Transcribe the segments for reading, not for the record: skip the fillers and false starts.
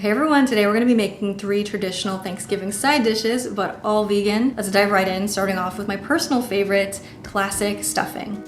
Hey everyone, today we're going to be making 3 traditional Thanksgiving side dishes, but all vegan. Let's dive right in, starting off with my personal favorite, classic stuffing.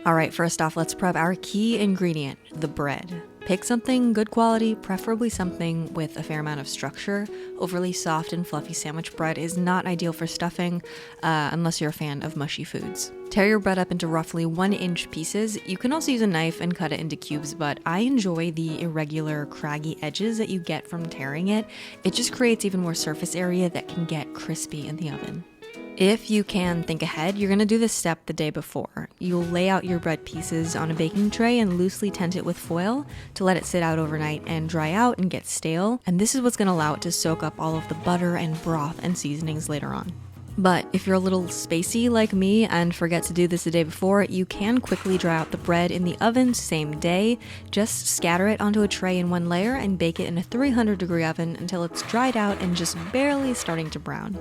Alright, first off, let's prep our key ingredient, the bread. Pick something good quality, preferably something with a fair amount of structure. Overly soft and fluffy sandwich bread is not ideal for stuffing, unless you're a fan of mushy foods. Tear your bread up into roughly 1-inch pieces. You can also use a knife and cut it into cubes, but I enjoy the irregular, craggy edges that you get from tearing it. It just creates even more surface area that can get crispy in the oven. If you can think ahead, you're going to do this step the day before. You'll lay out your bread pieces on a baking tray and loosely tent it with foil to let it sit out overnight and dry out and get stale. And this is what's going to allow it to soak up all of the butter and broth and seasonings later on. But if you're a little spacey like me and forget to do this the day before, you can quickly dry out the bread in the oven same day. Just scatter it onto a tray in one layer and bake it in a 300-degree oven until it's dried out and just barely starting to brown.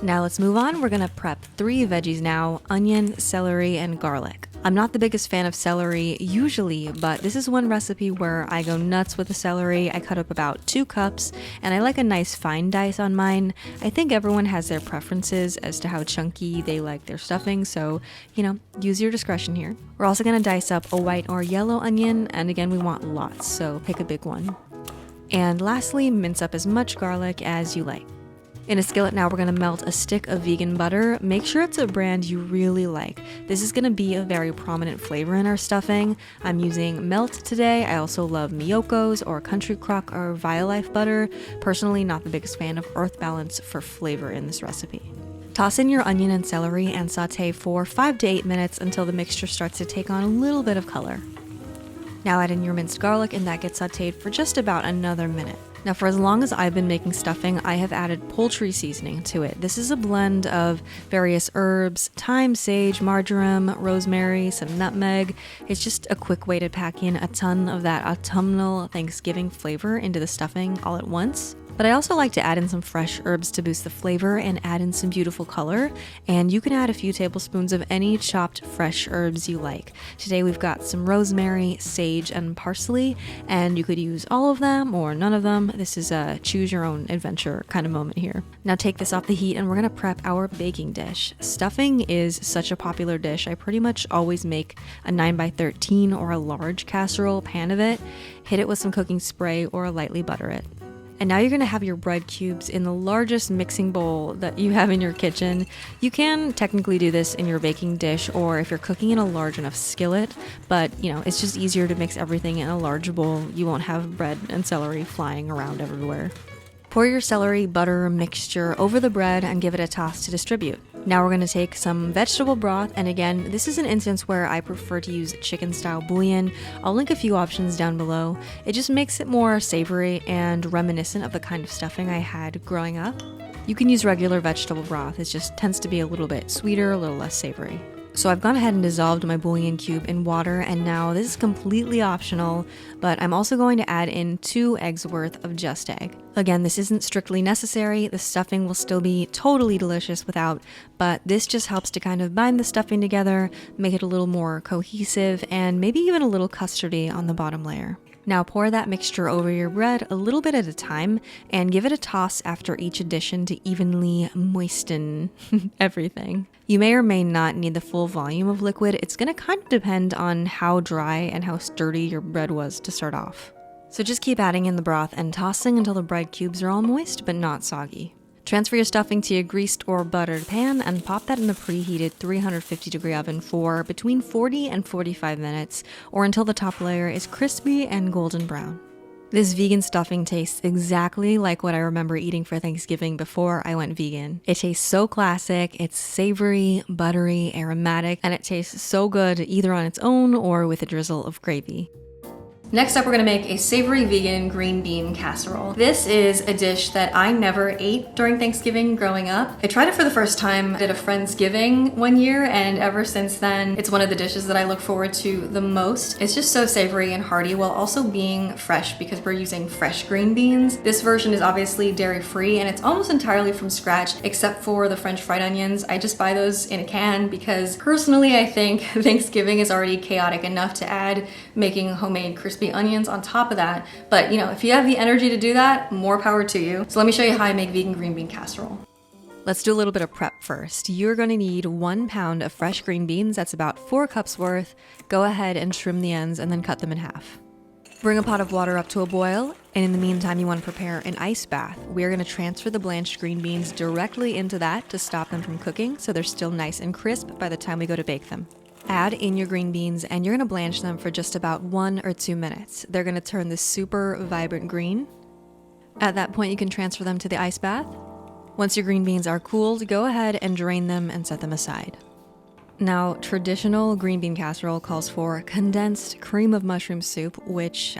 Now let's move on. We're gonna prep 3 veggies now: onion, celery, and garlic. I'm not the biggest fan of celery usually, but this is one recipe where I go nuts with the celery. I cut up about 2 cups, and I like a nice fine dice on mine. I think everyone has their preferences as to how chunky they like their stuffing, so, use your discretion here. We're also gonna dice up a white or yellow onion, and again, we want lots, so pick a big one. And lastly, mince up as much garlic as you like. In a skillet now, we're going to melt a stick of vegan butter. Make sure it's a brand you really like. This is going to be a very prominent flavor in our stuffing. I'm using Melt today. I also love Miyoko's or Country Crock or Violife butter. Personally, not the biggest fan of Earth Balance for flavor in this recipe. Toss in your onion and celery and saute for 5 to 8 minutes until the mixture starts to take on a little bit of color. Now add in your minced garlic and that gets sauteed for just about another minute. Now, for as long as I've been making stuffing, I have added poultry seasoning to it. This is a blend of various herbs: thyme, sage, marjoram, rosemary, some nutmeg. It's just a quick way to pack in a ton of that autumnal Thanksgiving flavor into the stuffing all at once. But I also like to add in some fresh herbs to boost the flavor and add in some beautiful color. And you can add a few tablespoons of any chopped fresh herbs you like. Today we've got some rosemary, sage, and parsley, and you could use all of them or none of them. This is a choose your own adventure kind of moment here. Now take this off the heat and we're gonna prep our baking dish. Stuffing is such a popular dish. I pretty much always make a 9x13 or a large casserole pan of it, hit it with some cooking spray or lightly butter it. And now you're going to have your bread cubes in the largest mixing bowl that you have in your kitchen. You can technically do this in your baking dish or if you're cooking in a large enough skillet, but it's just easier to mix everything in a large bowl. You won't have bread and celery flying around everywhere. Pour your celery butter mixture over the bread and give it a toss to distribute. Now we're going to take some vegetable broth, and again, this is an instance where I prefer to use chicken-style bouillon. I'll link a few options down below. It just makes it more savory and reminiscent of the kind of stuffing I had growing up. You can use regular vegetable broth. It just tends to be a little bit sweeter, a little less savory. So I've gone ahead and dissolved my bouillon cube in water, and now this is completely optional, but I'm also going to add in 2 eggs worth of just egg. Again, this isn't strictly necessary. The stuffing will still be totally delicious without, but this just helps to kind of bind the stuffing together, make it a little more cohesive, and maybe even a little custardy on the bottom layer. Now pour that mixture over your bread a little bit at a time and give it a toss after each addition to evenly moisten everything. You may or may not need the full volume of liquid. It's going to kind of depend on how dry and how sturdy your bread was to start off. So just keep adding in the broth and tossing until the bread cubes are all moist but not soggy. Transfer your stuffing to your greased or buttered pan and pop that in the preheated 350-degree oven for between 40 and 45 minutes, or until the top layer is crispy and golden brown. This vegan stuffing tastes exactly like what I remember eating for Thanksgiving before I went vegan. It tastes so classic, it's savory, buttery, aromatic, and it tastes so good either on its own or with a drizzle of gravy. Next up, we're gonna make a savory vegan green bean casserole. This is a dish that I never ate during Thanksgiving growing up. I tried it for the first time at a Friendsgiving one year, and ever since then, it's one of the dishes that I look forward to the most. It's just so savory and hearty while also being fresh because we're using fresh green beans. This version is obviously dairy-free and it's almost entirely from scratch except for the French fried onions. I just buy those in a can because personally I think Thanksgiving is already chaotic enough to add making homemade crispy crispy onions on top of that. But you know, if you have the energy to do that, more power to you. So let me show you how I make vegan green bean casserole. Let's do a little bit of prep first. You're gonna need 1 pound of fresh green beans, that's about 4 cups worth. Go ahead and trim the ends and then cut them in half. Bring a pot of water up to a boil, and in the meantime you want to prepare an ice bath. We're going to transfer the blanched green beans directly into that to stop them from cooking so they're still nice and crisp by the time we go to bake them. Add in your green beans and you're going to blanch them for just about 1 or 2 minutes. They're going to turn this super vibrant green. At that point you can transfer them to the ice bath. Once your green beans are cooled, go ahead and drain them and set them aside. Now, traditional green bean casserole calls for condensed cream of mushroom soup, which,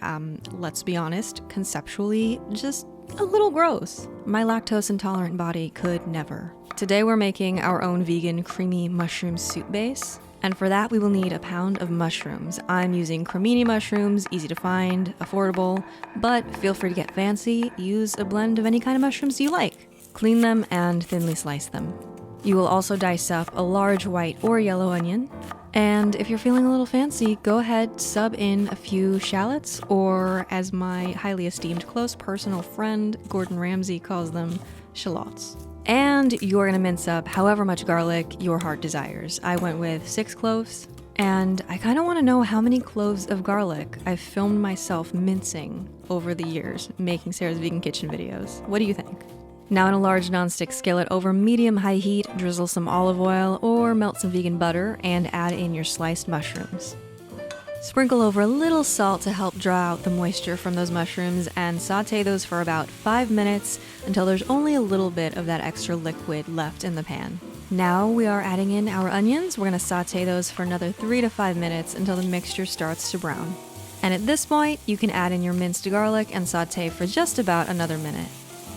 let's be honest, conceptually, just a little gross. My lactose intolerant body could never. Today we're making our own vegan creamy mushroom soup base, and for that we will need a pound of mushrooms. I'm using cremini mushrooms, easy to find, affordable, but feel free to get fancy. Use a blend of any kind of mushrooms you like. Clean them and thinly slice them. You will also dice up a large white or yellow onion. And if you're feeling a little fancy, go ahead, sub in a few shallots, or as my highly esteemed close personal friend Gordon Ramsay calls them, shallots. And you're gonna mince up however much garlic your heart desires. I went with 6 cloves, and I kinda wanna know how many cloves of garlic I've filmed myself mincing over the years making Sarah's Vegan Kitchen videos. What do you think? Now in a large nonstick skillet over medium-high heat, drizzle some olive oil or melt some vegan butter and add in your sliced mushrooms. Sprinkle over a little salt to help draw out the moisture from those mushrooms and saute those for about 5 minutes until there's only a little bit of that extra liquid left in the pan. Now we are adding in our onions. We're going to saute those for another 3 to 5 minutes until the mixture starts to brown. And at this point, you can add in your minced garlic and saute for just about another minute.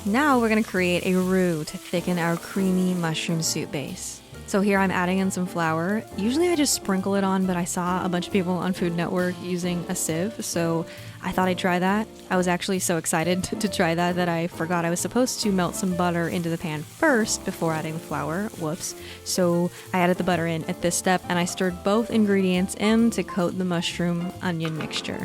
Now we're going to create a roux to thicken our creamy mushroom soup base. So here I'm adding in some flour. Usually I just sprinkle it on, but I saw a bunch of people on Food Network using a sieve, so I thought I'd try that. I was actually so excited to try that I forgot I was supposed to melt some butter into the pan first before adding the flour. Whoops. So I added the butter in at this step and I stirred both ingredients in to coat the mushroom onion mixture.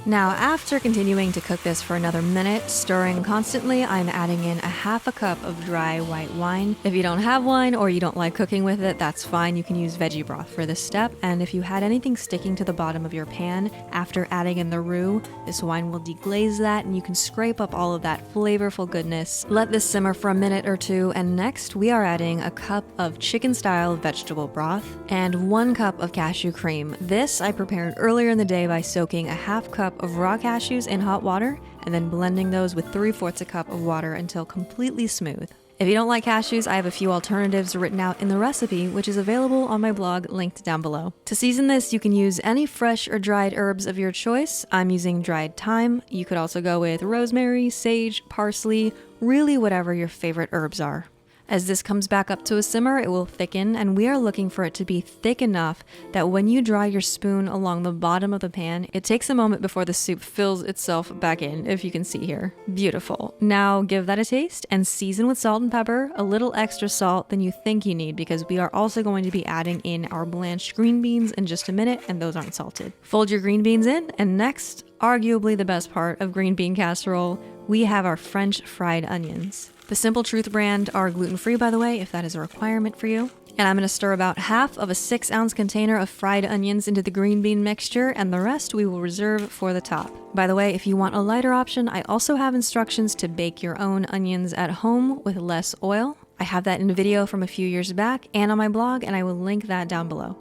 Now, after continuing to cook this for another minute, stirring constantly, I'm adding in a half a cup of dry white wine. If you don't have wine or you don't like cooking with it, that's fine. You can use veggie broth for this step. And if you had anything sticking to the bottom of your pan after adding in the roux, this wine will deglaze that and you can scrape up all of that flavorful goodness. Let this simmer for a minute or two, and next we are adding a cup of chicken-style vegetable broth and 1 cup of cashew cream. This I prepared earlier in the day by soaking a half cup of raw cashews in hot water and then blending those with 3/4 a cup of water until completely smooth. If you don't like cashews, I have a few alternatives written out in the recipe, which is available on my blog linked down below. To season this, you can use any fresh or dried herbs of your choice. I'm using dried thyme. You could also go with rosemary, sage, parsley, really whatever your favorite herbs are. As this comes back up to a simmer, it will thicken, and we are looking for it to be thick enough that when you draw your spoon along the bottom of the pan, it takes a moment before the soup fills itself back in, if you can see here. Beautiful. Now give that a taste and season with salt and pepper, a little extra salt than you think you need because we are also going to be adding in our blanched green beans in just a minute, and those aren't salted. Fold your green beans in, and next, arguably the best part of green bean casserole, we have our French fried onions. The Simple Truth brand are gluten-free, by the way, if that is a requirement for you. And I'm going to stir about half of a 6-ounce container of fried onions into the green bean mixture, and the rest we will reserve for the top. By the way, if you want a lighter option, I also have instructions to bake your own onions at home with less oil. I have that in a video from a few years back and on my blog, and I will link that down below.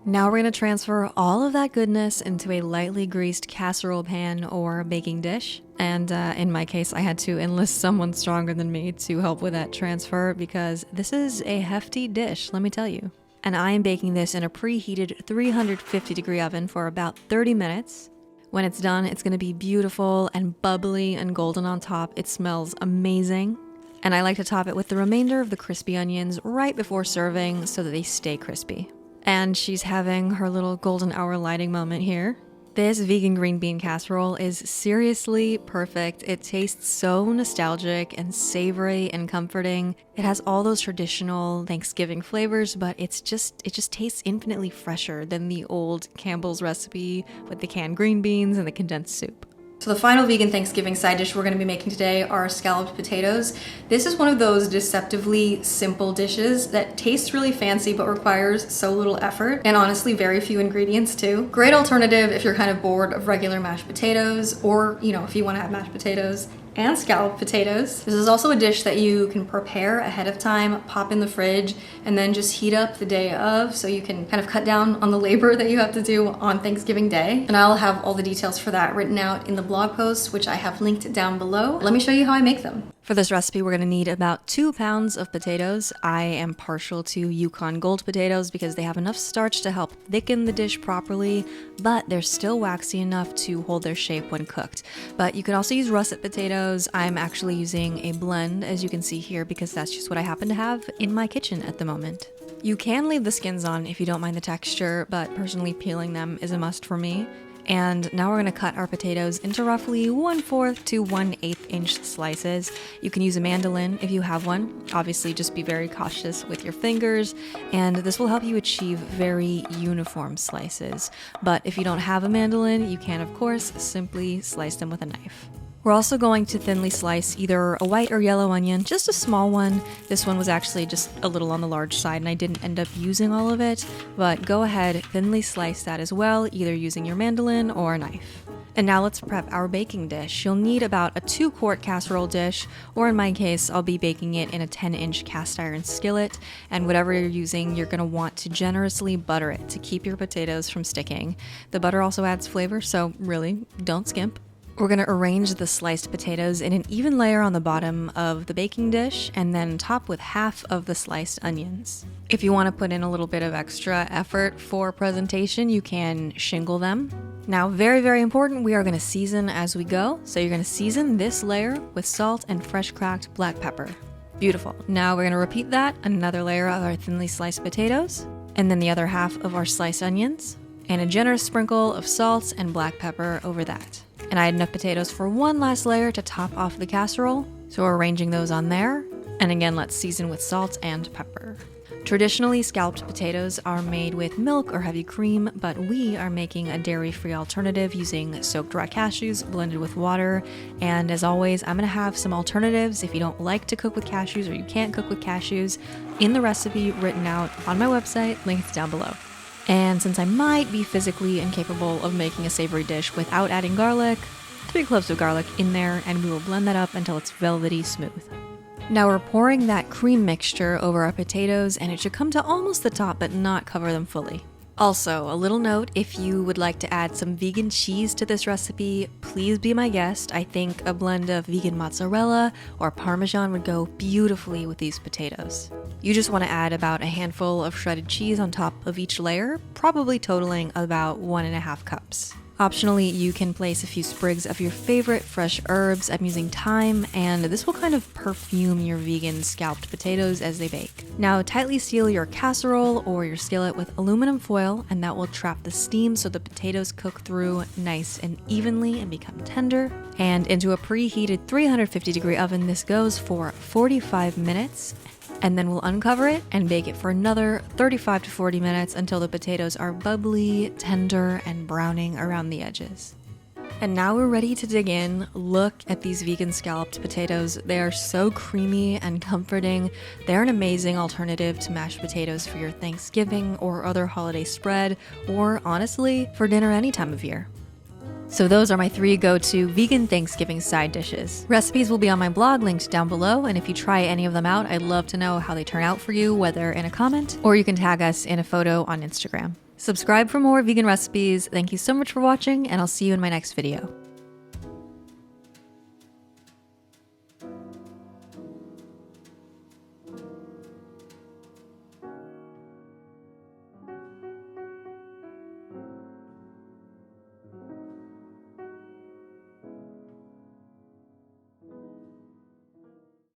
Now we're going to transfer all of that goodness into a lightly greased casserole pan or baking dish. And in my case, I had to enlist someone stronger than me to help with that transfer because this is a hefty dish, let me tell you. And I am baking this in a preheated 350-degree oven for about 30 minutes. When it's done, it's going to be beautiful and bubbly and golden on top. It smells amazing. And I like to top it with the remainder of the crispy onions right before serving so that they stay crispy. And she's having her little golden hour lighting moment here. This vegan green bean casserole is seriously perfect. It tastes so nostalgic and savory and comforting. It has all those traditional Thanksgiving flavors, but it just tastes infinitely fresher than the old Campbell's recipe with the canned green beans and the condensed soup. So the final vegan Thanksgiving side dish we're going to be making today are scalloped potatoes. This is one of those deceptively simple dishes that tastes really fancy but requires so little effort, and honestly very few ingredients too. Great alternative if you're kind of bored of regular mashed potatoes, or if you want to have mashed potatoes and scalloped potatoes. This is also a dish that you can prepare ahead of time, pop in the fridge, and then just heat up the day of, so you can kind of cut down on the labor that you have to do on Thanksgiving Day. And I'll have all the details for that written out in the blog post, which I have linked down below. Let me show you how I make them. For this recipe, we're going to need about 2 pounds of potatoes. I am partial to Yukon Gold potatoes because they have enough starch to help thicken the dish properly, but they're still waxy enough to hold their shape when cooked. But you could also use russet potatoes. I'm actually using a blend, as you can see here, because that's just what I happen to have in my kitchen at the moment. You can leave the skins on if you don't mind the texture, but personally peeling them is a must for me. And now we're going to cut our potatoes into roughly 1/4 to 1/8 inch slices. You can use a mandolin if you have one. Obviously, just be very cautious with your fingers, and this will help you achieve very uniform slices. But if you don't have a mandolin, you can, of course, simply slice them with a knife. We're also going to thinly slice either a white or yellow onion, just a small one. This one was actually just a little on the large side and I didn't end up using all of it, but go ahead, thinly slice that as well, either using your mandolin or a knife. And now let's prep our baking dish. You'll need about a 2-quart casserole dish, or in my case, I'll be baking it in a 10-inch cast iron skillet, and whatever you're using, you're gonna want to generously butter it to keep your potatoes from sticking. The butter also adds flavor, so really, don't skimp. We're going to arrange the sliced potatoes in an even layer on the bottom of the baking dish and then top with half of the sliced onions. If you want to put in a little bit of extra effort for presentation, you can shingle them. Now, very, very important, we are going to season as we go. So you're going to season this layer with salt and fresh cracked black pepper. Beautiful. Now we're going to repeat that, another layer of our thinly sliced potatoes, and then the other half of our sliced onions, and a generous sprinkle of salt and black pepper over that. And I had enough potatoes for one last layer to top off the casserole, so we're arranging those on there. And again, let's season with salt and pepper. Traditionally, scalloped potatoes are made with milk or heavy cream, but we are making a dairy-free alternative using soaked raw cashews blended with water. And as always, I'm gonna have some alternatives if you don't like to cook with cashews or you can't cook with cashews in the recipe written out on my website, linked down below. And since I might be physically incapable of making a savory dish without adding garlic, 3 cloves of garlic in there, and we will blend that up until it's velvety smooth. Now we're pouring that cream mixture over our potatoes, and it should come to almost the top but not cover them fully. Also, a little note, if you would like to add some vegan cheese to this recipe, please be my guest. I think a blend of vegan mozzarella or Parmesan would go beautifully with these potatoes. You just want to add about a handful of shredded cheese on top of each layer, probably totaling about 1.5 cups. Optionally, you can place a few sprigs of your favorite fresh herbs. I'm using thyme, and this will kind of perfume your vegan scalloped potatoes as they bake. Now, tightly seal your casserole or your skillet with aluminum foil, and that will trap the steam so the potatoes cook through nice and evenly and become tender. And into a preheated 350-degree oven, this goes for 45 minutes. And then we'll uncover it and bake it for another 35 to 40 minutes until the potatoes are bubbly, tender, and browning around the edges. And now we're ready to dig in. Look at these vegan scalloped potatoes. They are so creamy and comforting. They're an amazing alternative to mashed potatoes for your Thanksgiving or other holiday spread, or honestly, for dinner any time of year. So those are my 3 go-to vegan Thanksgiving side dishes. Recipes will be on my blog linked down below, and if you try any of them out, I'd love to know how they turn out for you, whether in a comment or you can tag us in a photo on Instagram. Subscribe for more vegan recipes. Thank you so much for watching, and I'll see you in my next video.